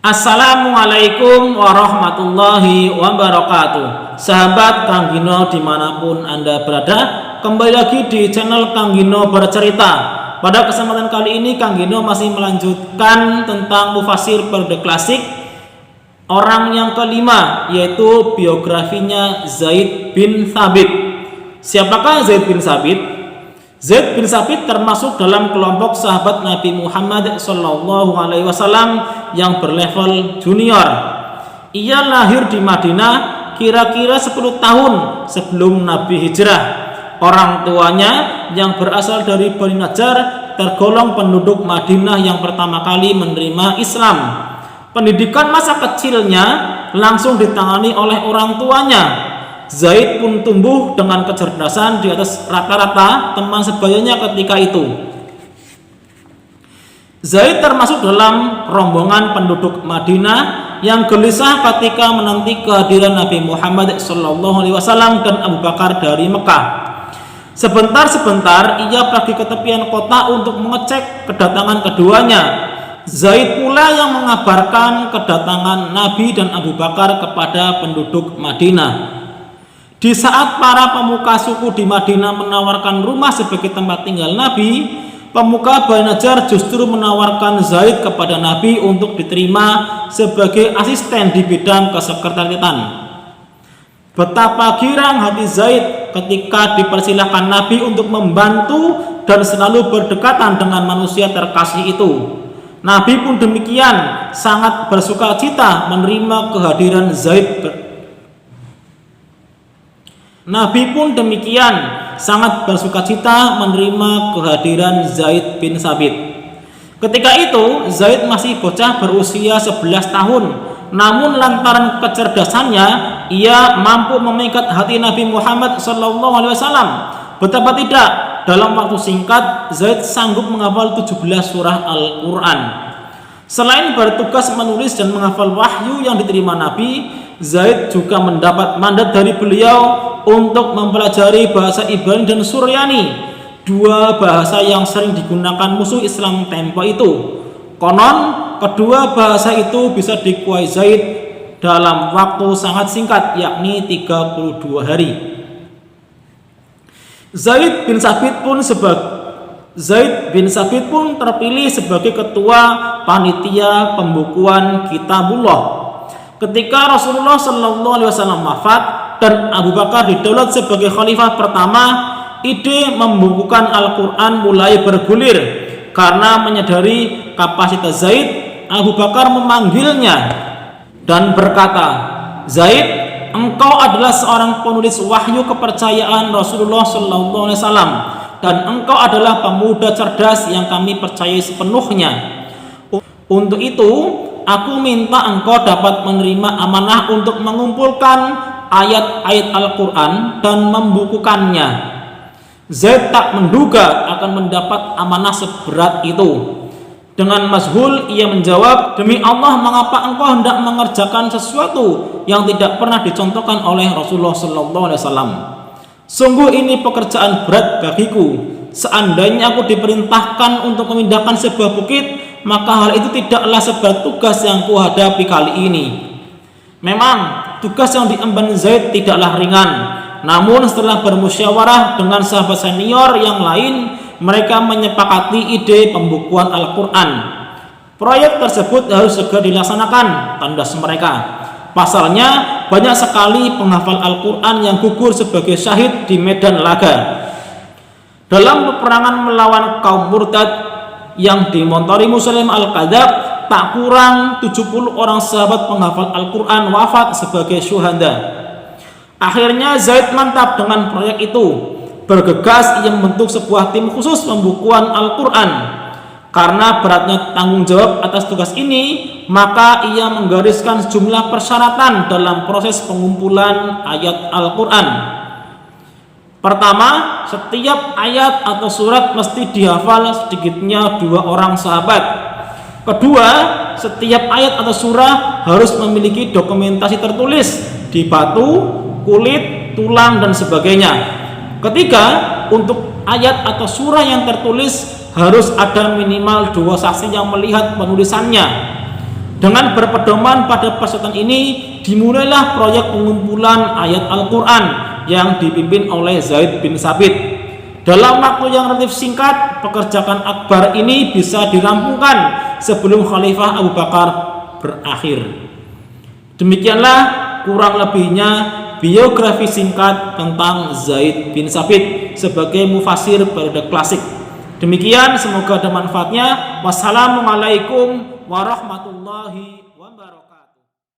Assalamualaikum warahmatullahi wabarakatuh. Sahabat Kang Gino dimanapun Anda berada, kembali lagi di channel Kang Gino Bercerita. Pada kesempatan kali ini Kang Gino masih melanjutkan tentang mufasir periode klasik, orang yang kelima, yaitu biografinya Zaid bin Thabit. Siapakah Zaid bin Thabit? Zaid bin Thabit termasuk dalam kelompok sahabat Nabi Muhammad SAW yang berlevel junior. Ia lahir di Madinah kira-kira 10 tahun sebelum Nabi hijrah. Orang tuanya yang berasal dari Bani Najjar tergolong penduduk Madinah yang pertama kali menerima Islam. Pendidikan masa kecilnya langsung ditangani oleh orang tuanya. Zaid pun tumbuh dengan kecerdasan di atas rata-rata teman sebayanya ketika itu. Zaid termasuk dalam rombongan penduduk Madinah yang gelisah ketika menanti kehadiran Nabi Muhammad SAW dan Abu Bakar dari Mekah. Sebentar-sebentar ia pergi ke tepian kota untuk mengecek kedatangan keduanya. Zaid pula yang mengabarkan kedatangan Nabi dan Abu Bakar kepada penduduk Madinah. Di saat para pemuka suku di Madinah menawarkan rumah sebagai tempat tinggal Nabi, pemuka Bani Najjar justru menawarkan Zaid kepada Nabi untuk diterima sebagai asisten di bidang kesekretariatan. Betapa girang hati Zaid ketika dipersilahkan Nabi untuk membantu dan selalu berdekatan dengan manusia terkasih itu. Nabi pun demikian sangat bersukacita menerima kehadiran Zaid bin Thabit. Ketika itu Zaid masih bocah berusia 11 tahun. Namun lantaran kecerdasannya, ia mampu memikat hati Nabi Muhammad SAW. Betapa tidak, dalam waktu singkat Zaid sanggup menghafal 17 surah Al-Quran. Selain bertugas menulis dan menghafal wahyu yang diterima Nabi, Zaid juga mendapat mandat dari beliau untuk mempelajari bahasa Ibrani dan Suryani, dua bahasa yang sering digunakan musuh Islam tempo itu. Konon, kedua bahasa itu bisa dikuasai Zaid dalam waktu sangat singkat, yakni 32 hari. Zaid bin Thabit pun terpilih sebagai ketua panitia pembukuan Kitabullah. Ketika Rasulullah SAW wafat dan Abu Bakar didaulat sebagai khalifah pertama, ide membukukan Al-Quran mulai bergulir. Karena menyadari kapasitas Zaid, Abu Bakar memanggilnya dan berkata, "Zaid, engkau adalah seorang penulis wahyu kepercayaan Rasulullah SAW, dan engkau adalah pemuda cerdas yang kami percayai sepenuhnya. Untuk itu, aku minta engkau dapat menerima amanah untuk mengumpulkan ayat-ayat Al-Quran dan membukukannya." Zaid tak menduga akan mendapat amanah seberat itu. Dengan mazhul ia menjawab, "Demi Allah, mengapa engkau hendak mengerjakan sesuatu yang tidak pernah dicontohkan oleh Rasulullah SAW? Sungguh ini pekerjaan berat bagiku. Seandainya aku diperintahkan untuk memindahkan sebuah bukit, maka hal itu tidaklah seberat tugas yang kuhadapi kali ini." Memang tugas yang diemban Zaid tidaklah ringan. Namun setelah bermusyawarah dengan sahabat senior yang lain, mereka menyepakati ide pembukuan Al-Quran. Proyek tersebut harus segera dilaksanakan, tandas mereka. Pasalnya, banyak sekali penghafal Al-Quran yang gugur sebagai syahid di medan laga. Dalam peperangan melawan kaum murtad yang dimontori Muslim Al-Kadzab, tak kurang 70 orang sahabat penghafal Al-Quran wafat sebagai syuhada. Akhirnya Zaid mantap dengan proyek itu. Bergegas ia membentuk sebuah tim khusus pembukuan Al-Quran. Karena beratnya tanggung jawab atas tugas ini, maka ia menggariskan sejumlah persyaratan dalam proses pengumpulan ayat Al-Quran. Pertama, setiap ayat atau surat mesti dihafal sedikitnya 2 orang sahabat. Kedua, setiap ayat atau surah harus memiliki dokumentasi tertulis di batu, kulit, tulang, dan sebagainya. Ketiga, untuk ayat atau surah yang tertulis harus ada minimal 2 saksi yang melihat penulisannya. Dengan berpedoman pada persyaratan ini, dimulailah proyek pengumpulan ayat Al-Quran yang dipimpin oleh Zaid bin Sabit. Dalam waktu yang relatif singkat, pekerjaan akbar ini bisa dirampungkan sebelum Khalifah Abu Bakar berakhir. Demikianlah kurang lebihnya biografi singkat tentang Zaid bin Sabit sebagai mufasir periode klasik. Demikian, semoga ada manfaatnya. Wassalamualaikum warahmatullahi wabarakatuh.